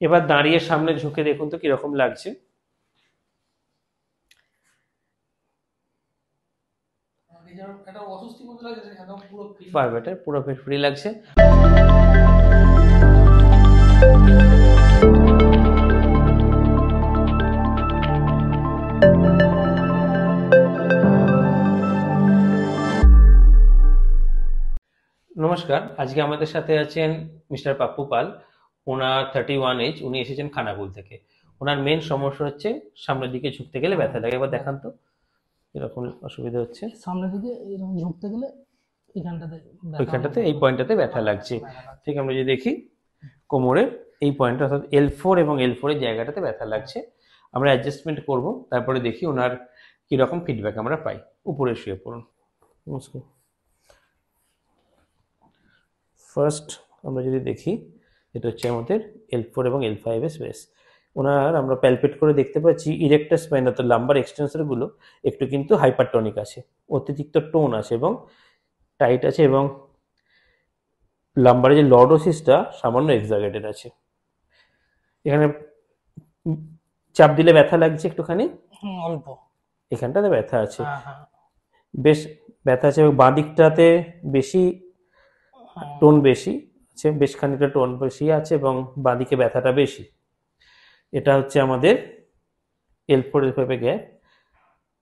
এবার দাঁড়িয়ে সামনে ঝুঁকে দেখুন তো কিরকম লাগছে। পারবেটা পুরো ফ্রি লাগছে। নমস্কার, আজকে আমাদের সাথে আছেন মিস্টার পাপ্পু পাল। ওনার 31 এজ, উনি এসেছেন খানাকুল থেকে। ওনার মেন সমস্যা হচ্ছে সামনের দিকে ঝুঁকতে গেলে ব্যথা লাগে। এবার দেখান তো এরকম অসুবিধা হচ্ছে। সামনের দিকে এরকম ঝুঁকতে গেলে ওইখানটাতে এই পয়েন্টটাতে ব্যথা লাগছে। ঠিক আমরা যদি দেখি কোমরের এই পয়েন্ট অর্থাৎ L4 এবং L4 এর জায়গাটাতে ব্যথা লাগছে। আমরা অ্যাডজাস্টমেন্ট করব, তারপরে দেখি ওনার কিরকম ফিডব্যাক আমরা পাই। উপরে শুয়ে পড়ুন। নমস্কার। ফার্স্ট আমরা যদি দেখি, এটা হচ্ছে আমাদের L4 এবং L5 এর স্পেস। ওনার আমরা প্যালপেট করে দেখতে পাচ্ছি ইরেক্টার স্পাইন অর্থাৎ লাম্বার এক্সটেন্সরগুলো একটু কিন্তু হাইপারটনিক আছে, অতিরিক্ত টোন আছে এবং টাইট আছে, এবং লাম্বারে যে লর্ডোসিসটা সামান্য এক্সাগেটেড আছে। এখানে চাপ দিলে ব্যথা লাগছে একটুখানি, অল্প এখানটাতে ব্যথা আছে, বেশ ব্যথা আছে, এবং বাঁ দিকটাতে বেশি টোন বেশি আছে, বেশ খানিকটা টোন বেশি আছে এবং বাঁদিকে ব্যথাটা বেশি। এটা হচ্ছে আমাদের L4 L5 গ্যাপ।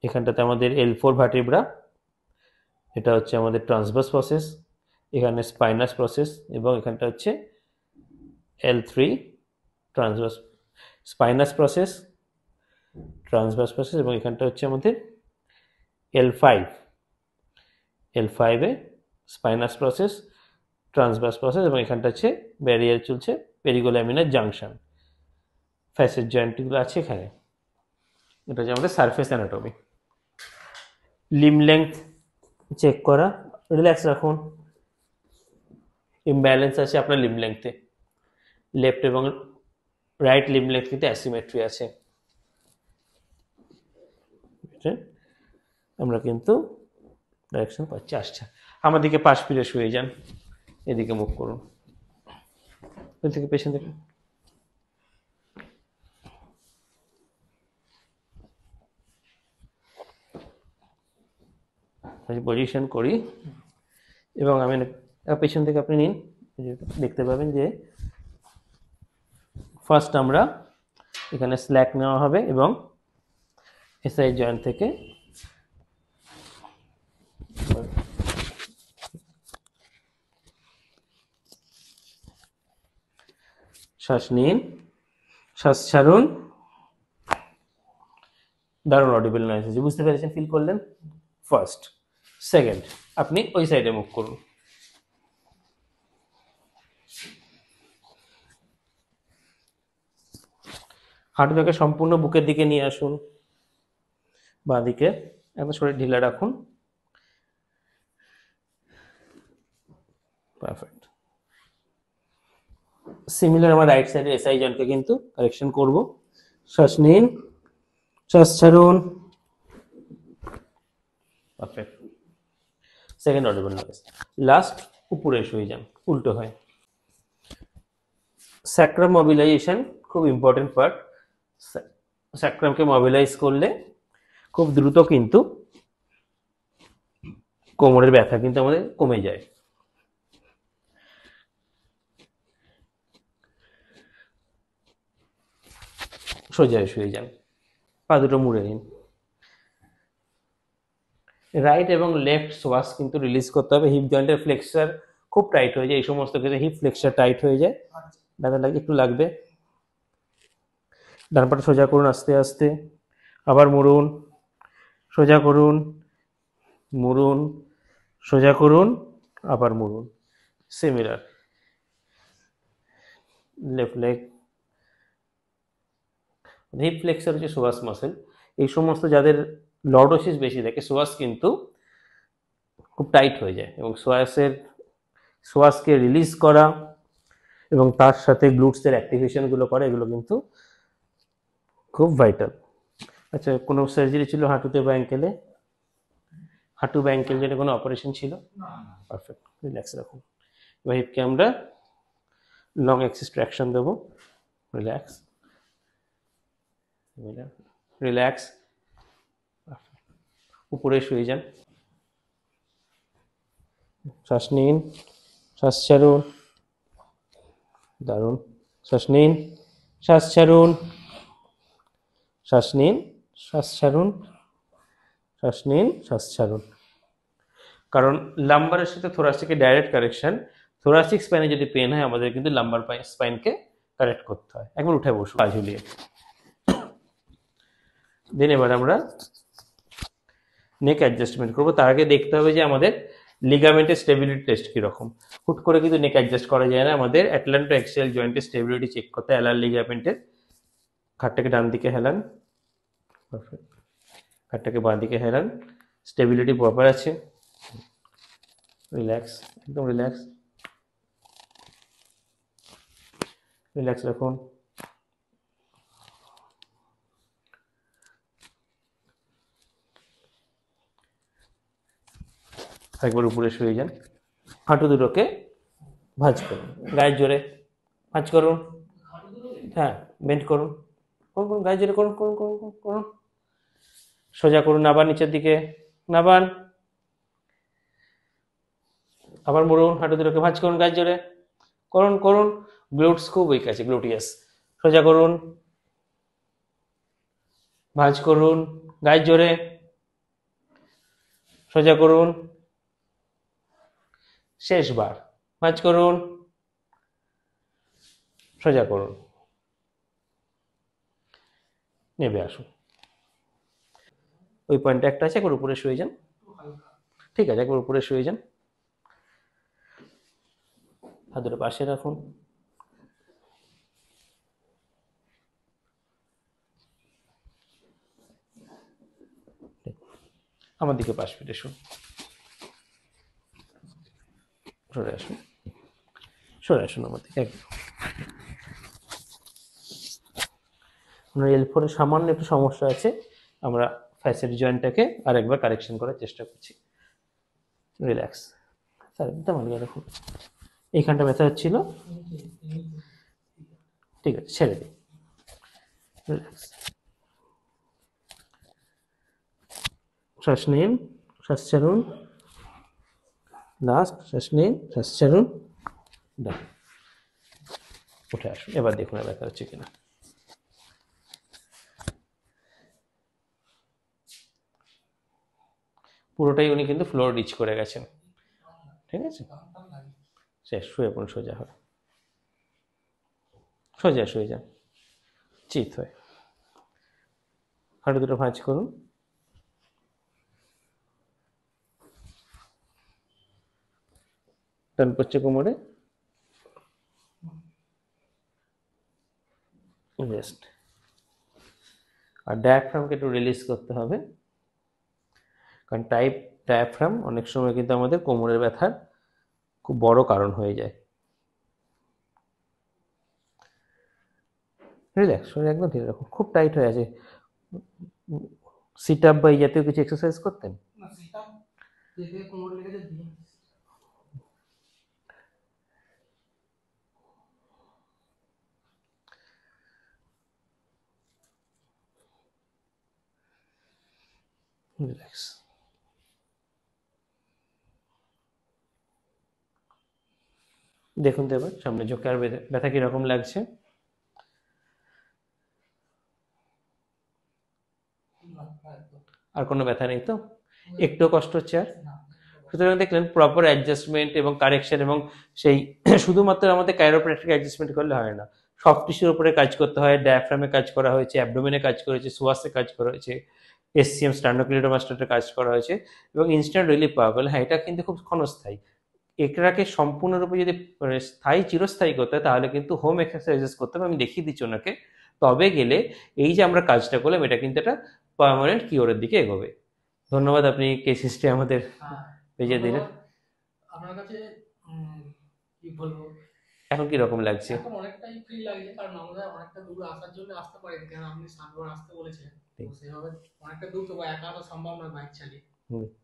এখানটাতে আমাদের L4 ভার্টিব্রা, এটা হচ্ছে আমাদের ট্রান্সভার্স প্রসেস, এখানে স্পাইনাস প্রসেস, এবং এখানটা হচ্ছে L3 transverse spinous process, transverse process, এবং এখানটা হচ্ছে আমাদের L5 এ স্পাইনাস প্রসেস, ট্রান্সভার্স প্রসেস, এবং এখানটা হচ্ছে ব্যারিয়ার চলছে পেরিগোল্যামিনার জাংশন, ফ্যাসেট জয়েন্টগুলো আছে এখানে। এটা হচ্ছে আমাদের surface anatomy. Limb length check করা, রিল্যাক্স রাখুন। ইমব্যালেন্স আছে আপনার লিম লেংথে, লেফট এবং রাইট লিম লেংথ কিন্তু অ্যাসিমেট্রি আছে। আমরা কিন্তু ডাইরেকশন পাচ্ছি। আসছে আমার দিকে পাশ ফিরে শুয়ে যান, এদিকে মুখ করুন, ওই থেকে পেছন থেকে। পজিশন করি এবং আমি পেছন থেকে আপনি নিন, দেখতে পাবেন যে ফার্স্ট আমরা এখানে স্ল্যাক নেওয়া হবে এবং এসআই জয়েন্ট থেকে শ্বাস নিন, শ্বাস ছাড়ুন। দারুণ অডিবল নয়েজ আছে, বুঝতে পেরেছেন, ফিল করলেন? ফার্স্ট। সেকেন্ড, আপনি ওই সাইডে মুভ করুন। হাঁটুটাকে সম্পূর্ণ বুকের দিকে নিয়ে আসুন, বাঁ দিকে একদম শরীর ঢিলা রাখুন। পারফেক্ট। সিমিলার আমার রাইট সাইডে এসআই জয়েন্টকে কিন্তু কারেকশন করব। শ্বাস নিন, শ্বাস ছাড়ুন। Perfect. Second audible noise. Last, উপরে শুয়ে যান, উল্টো হয়। স্যাক্রাম মোবিলাইজেশন খুব ইম্পর্টেন্ট পার্ট। স্যাক্রামকে মোবিলাইজ করলে খুব দ্রুত কিন্তু কোমরের ব্যথা কিন্তু আমাদের কমে যায়। সোজা শুয়ে যান, পা দুটো মুড়ে নিন। রাইট এবং লেফট সোয়াস কিন্তু রিলিজ করতে হবে। হিপ জয়েন্টের ফ্লেক্সার খুব টাইট হয়ে যায়, এই সমস্ত ক্ষেত্রে হিপ ফ্লেক্সার টাইট হয়ে যায়, ব্যথা লাগে, একটু লাগবে। ডান পাটা সোজা করুন আস্তে আস্তে, আবার মুড়ুন, সোজা করুন, মুড়ুন, সোজা করুন, আবার মুড়ুন। Similar left leg. Hip flexor হচ্ছে সোয়াস মাসেল। এই সমস্ত যাদের লর্ডোসিস বেশি থাকে, সোয়াস কিন্তু খুব টাইট হয়ে যায়, এবং সোয়াসকে রিলিজ করা এবং তার সাথে গ্লুটসের অ্যাক্টিভেশনগুলো করা, এগুলো কিন্তু খুব ভাইটাল। আচ্ছা, কোনো সার্জারি ছিল হাঁটুতে বা অ্যাঙ্কেলে? হাঁটু বা অ্যাঙ্কেল যেটা কোনো অপারেশন ছিল? পারফেক্ট, রিল্যাক্স রাখুন। এবার হিপকে আমরা লং অ্যাক্সিস ট্র্যাকশন দেবো। রিল্যাক্স, রিল্যাক্স, উপরে শুয়ে যান, শ্বাস নিন, শ্বাস ছাড়ুন, দারুণ, শ্বাস নিন, শ্বাস ছাড়ুন, শ্বাস নিন, শ্বাস ছাড়ুন, শ্বাস নিন, শ্বাস ছাড়ুন। কারণ লাম্বারের সাথে থোরাসিকের ডাইরেক্ট কারেকশন, থোরাসিক স্পাইনে যদি পেন হয় আমাদের কিন্তু লাম্বার স্পাইনকে কারেক্ট করতে হয়। একবার উঠে বসুন পা ঝুলিয়ে। দেন এবার আমরা নেক অ্যাডজাস্টমেন্ট করবো। তার আগে দেখতে হবে যে আমাদের লিগামেন্টের স্টেবিলিটি টেস্ট কিরকম। হুট করে কিন্তু নেক অ্যাডজাস্ট করা যায় না, আমাদের অ্যাটলান্টো এক্সিয়াল জয়েন্টের স্টেবিলিটি চেক করতে হয়। অ্যালার লিগামেন্টের ঘাটটাকে ডান দিকে হেলান, পারফেক্ট, ঘাটটাকে বাঁ দিকে হেলান, স্টেবিলিটি প্রপার আছে, রিল্যাক্স, একদম রিল্যাক্স, রিল্যাক্স রাখুন। একবার উপরে শুয়ে যান, হাঁটু দুটোকে ভাঁজ করুন, গায়ের জোরে ভাঁজ করুন, হ্যাঁ বেন্ড করুন, করুন করুন, গায়ের জোরে করুন করুন করুন করুন করুন, সোজা করুন, আবার নিচের দিকে নাবান, আবার মরুন, হাঁটু দুটোকে ভাঁজ করুন, গায়ের জোরে করুন করুন, গ্লুটস খুব উইক আছে, গ্লুটিয়াস, সোজা করুন, ভাঁজ করুন, গায়ের জোরে, সোজা করুন, শেষবার ভাঁজ করুন, সোজা করুন, নেমে আসুন। ওই পয়েন্টটা একটা আছে, একবার উপরে শুয়ে যান, ঠিক আছে, একবার উপরে শুয়ে যান, হাত দুটো পাশে রাখুন, আমার দিকে পাশ ফিরে শুন, সরে আসুন, সরে আসুন আমার দিকে একদম। আপনার L4 এর সামান্য একটু সমস্যা আছে, আমরা ফ্যাসেট জয়েন্টটাকে আরেকবার কারেকশন করার চেষ্টা করছি। রিল্যাক্স, স্যার একদম আলিয়া রাখুন, এইখানটা ব্যথা হচ্ছিল, ঠিক আছে ছেড়ে দিন, রিল্যাক্স, শ্বাস নিন, শ্বাস ছাড়ুন, লাস্ট শ্বাস নিন, শ্বাস ছাড়ুন, ডান, উঠে আসুন। এবার দেখুন ব্যথা হচ্ছে কিনা। পুরোটাই উনি কিন্তু ফ্লোর রিচ করে গেছেন, ঠিক আছে, শেষ, শুয়ে পড়ুন সোজা হয়, সোজা শুয়ে যান, চিত হয়ে, হাঁটু দুটো ভাঁজ করুন, টান পড়ছে কোমরে, রেস্ট। আর ডায়াফ্রামকে একটু রিলিজ করতে হবে, কারণ টাইপ ডায়াফ্রাম অনেক সময় কিন্তু আমাদের কোমরের ব্যথার খুব বড় কারণ হয়ে যায়। রিল্যাক্স, শরীর একদম ঠিক রাখুন, খুব টাইট হয়ে আছে। সিট আপ বা এই জাতীয় কিছু এক্সারসাইজ করতেন? রিল্যাক্স, দেখুন তো এবার সামনে ঝোঁকে আর ব্যথা কিরকম লাগছে। আর কোনো ব্যথা নেই তো? একটুও কষ্ট হচ্ছে আর? সুতরাং দেখলেন প্রপার অ্যাডজাস্টমেন্ট এবং কারেকশন, এবং সেই শুধুমাত্র আমাদের কাইরোপ্র্যাকটিক অ্যাডজাস্টমেন্ট করলে হয় না, সফট টিস্যুর উপরে কাজ করতে হয়, ডায়াফ্রামে কাজ করা হয়েছে, অ্যাবডোমেনে কাজ করেছে, সোয়াসে কাজ করা হয়েছে, এসসিএম স্ট্যান্ডোক্লিটোমাস্টারে কাজ করা হয়েছে, এবং ইনস্ট্যান্ট রিলিফ পাওয়া গেল। হ্যাঁ, এটা কিন্তু খুব ক্ষণস্থায়ী। এটাকে সম্পূর্ণরূপে যদি মানে স্থায়ী চিরস্থায়ী করতে হয় তাহলে কিন্তু হোম এক্সারসাইজেস করতে হবে, আমি দেখিয়ে দিচ্ছি ওনাকে, তবে গেলে এই যে আমরা কাজটা করলাম এটা কিন্তু একটা পার্মানেন্ট কিওরের দিকে এগোবে। ধন্যবাদ, আপনি কেস হিস্ট্রি আমাদের ভেজে দিলেন। আপনার কাছে কি বলবো, এখন কি রকম লাগছে? এখন অনেকটাই ফ্রি লাগছে, কারণ আমরা অনেকটা দূর আসার জন্য আসতে পারি, কারণ আপনি 7 বার আসতে বলেছেন, তো সেভাবে অনেকটা দূর তো একা তো সম্ভব নয় বাইক চালিয়ে,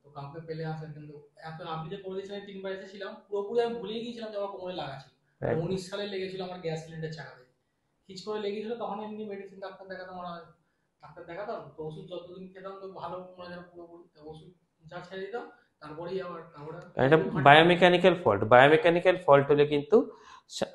তো কাউকে পেলে আসেন। কিন্তু এখন আপনি যে করে দিয়েছেন 3 বার এসেছিলাম, পুরোপুরি আমি ভুলেই গিয়েছিলাম যে আমার কোমরে লাগা ছিল। 19 সালে লেগেছিল আমার গ্যাস সিলিন্ডার চাকাতে, হিচ করে লেগেছিল তখন এমনি মেডিসিন ডাক্তার দেখাতাম, ডাক্তার দেখাতাম তো ওষুধ যতদিন খেতাম তো ভালো মনে যেন পুরোপুরি, ওষুধ যা ছেড়ে দিতাম তারপরেই আবার তারপরে এটা বায়োমেকানিক্যাল ফল্ট। বায়োমেকানিক্যাল ফল্ট হলে কিন্তু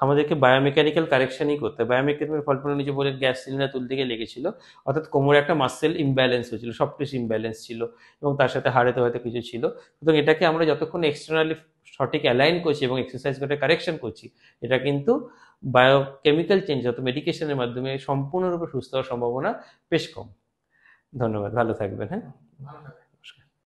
আমাদেরকে বায়োমেকানিক্যাল কারেকশনই করতে হবে। বায়োমেকানিক্যাল ফল্ট মানে নিজে বলেন গ্যাস সিলিন্ডার তুলতে গিয়ে লেগেছিল, অর্থাৎ কোমরে একটা মাসেল ইমব্যালেন্স হয়েছিল, সব কিছু ইমব্যালেন্স ছিল এবং তার সাথে হাড়েতে হয়তো কিছু ছিল। সুতরাং এটাকে আমরা যতক্ষণ এক্সটার্নালি সঠিক অ্যালাইন করছি এবং এক্সারসাইজ করে কারেকশন করছি, এটা কিন্তু বায়োকেমিক্যাল চেঞ্জ অর্থাৎ মেডিকেশনের মাধ্যমে সম্পূর্ণরূপে সুস্থ হওয়ার সম্ভাবনা বেশ কম। ধন্যবাদ, ভালো থাকবেন। হ্যাঁ, ভালো থাকে।